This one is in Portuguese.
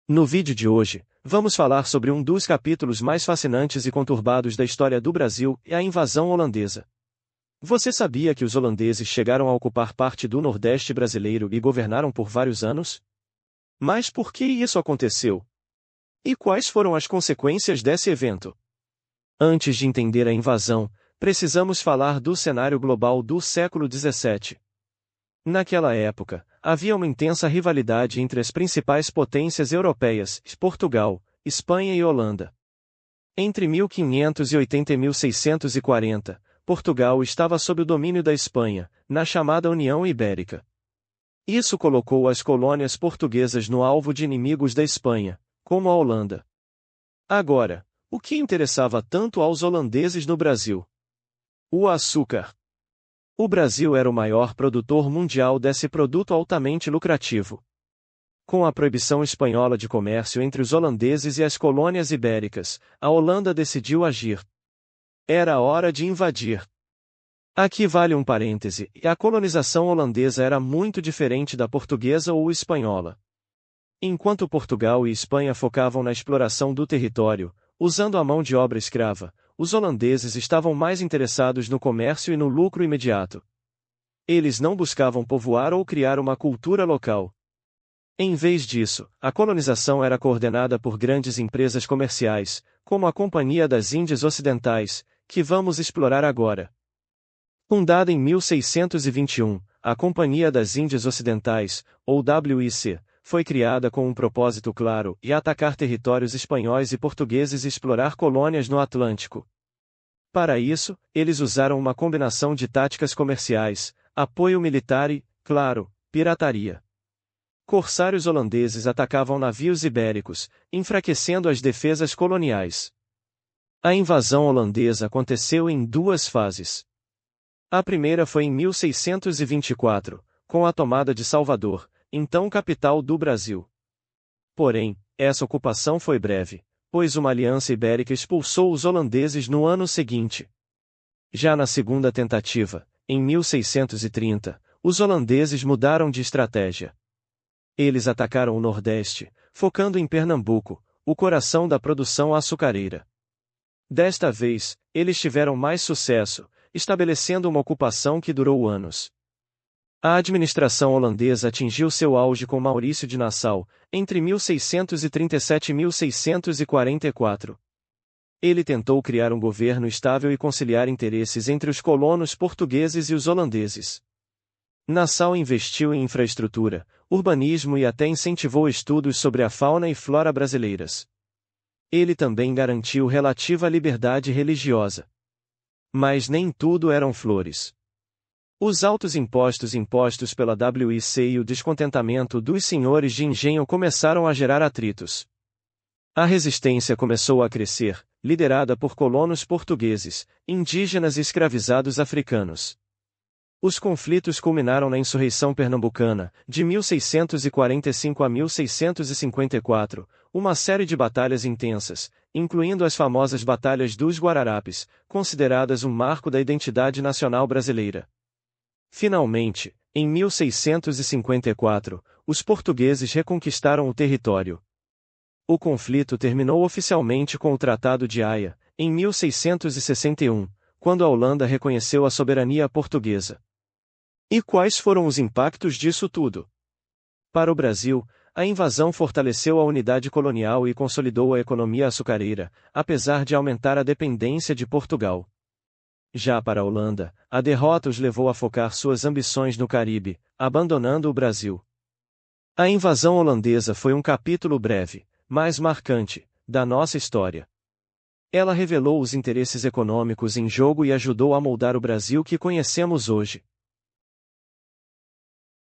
No vídeo de hoje, vamos falar sobre um dos capítulos mais fascinantes e conturbados da história do Brasil, a invasão holandesa. Você sabia que os holandeses chegaram a ocupar parte do Nordeste brasileiro e governaram por vários anos? Mas por que isso aconteceu? E quais foram as consequências desse evento? Antes de entender a invasão, precisamos falar do cenário global do século XVII. Naquela época, havia uma intensa rivalidade entre as principais potências europeias, Portugal, Espanha e Holanda. Entre 1580 e 1640, Portugal estava sob o domínio da Espanha, na chamada União Ibérica. Isso colocou as colônias portuguesas no alvo de inimigos da Espanha, como a Holanda. Agora, o que interessava tanto aos holandeses no Brasil? O açúcar. O Brasil era o maior produtor mundial desse produto altamente lucrativo. Com a proibição espanhola de comércio entre os holandeses e as colônias ibéricas, a Holanda decidiu agir. Era hora de invadir. Aqui vale um parêntese: a colonização holandesa era muito diferente da portuguesa ou espanhola. Enquanto Portugal e Espanha focavam na exploração do território, usando a mão de obra escrava, os holandeses estavam mais interessados no comércio e no lucro imediato. Eles não buscavam povoar ou criar uma cultura local. Em vez disso, a colonização era coordenada por grandes empresas comerciais, como a Companhia das Índias Ocidentais, que vamos explorar agora. Fundada em 1621, a Companhia das Índias Ocidentais, ou WIC, foi criada com um propósito claro: atacar territórios espanhóis e portugueses e explorar colônias no Atlântico. Para isso, eles usaram uma combinação de táticas comerciais, apoio militar e, claro, pirataria. Corsários holandeses atacavam navios ibéricos, enfraquecendo as defesas coloniais. A invasão holandesa aconteceu em duas fases. A primeira foi em 1624, com a tomada de Salvador, então capital do Brasil. Porém, essa ocupação foi breve, pois uma aliança ibérica expulsou os holandeses no ano seguinte. Já na segunda tentativa, em 1630, os holandeses mudaram de estratégia. Eles atacaram o Nordeste, focando em Pernambuco, o coração da produção açucareira. Desta vez, eles tiveram mais sucesso, estabelecendo uma ocupação que durou anos. A administração holandesa atingiu seu auge com Maurício de Nassau, entre 1637 e 1644. Ele tentou criar um governo estável e conciliar interesses entre os colonos portugueses e os holandeses. Nassau investiu em infraestrutura, urbanismo e até incentivou estudos sobre a fauna e flora brasileiras. Ele também garantiu relativa liberdade religiosa. Mas nem tudo eram flores. Os altos impostos pela WIC e o descontentamento dos senhores de engenho começaram a gerar atritos. A resistência começou a crescer, liderada por colonos portugueses, indígenas e escravizados africanos. Os conflitos culminaram na insurreição pernambucana, de 1645 a 1654, uma série de batalhas intensas, incluindo as famosas Batalhas dos Guararapes, consideradas um marco da identidade nacional brasileira. Finalmente, em 1654, os portugueses reconquistaram o território. O conflito terminou oficialmente com o Tratado de Haia, em 1661, quando a Holanda reconheceu a soberania portuguesa. E quais foram os impactos disso tudo? Para o Brasil, a invasão fortaleceu a unidade colonial e consolidou a economia açucareira, apesar de aumentar a dependência de Portugal. Já para a Holanda, a derrota os levou a focar suas ambições no Caribe, abandonando o Brasil. A invasão holandesa foi um capítulo breve, mas marcante, da nossa história. Ela revelou os interesses econômicos em jogo e ajudou a moldar o Brasil que conhecemos hoje.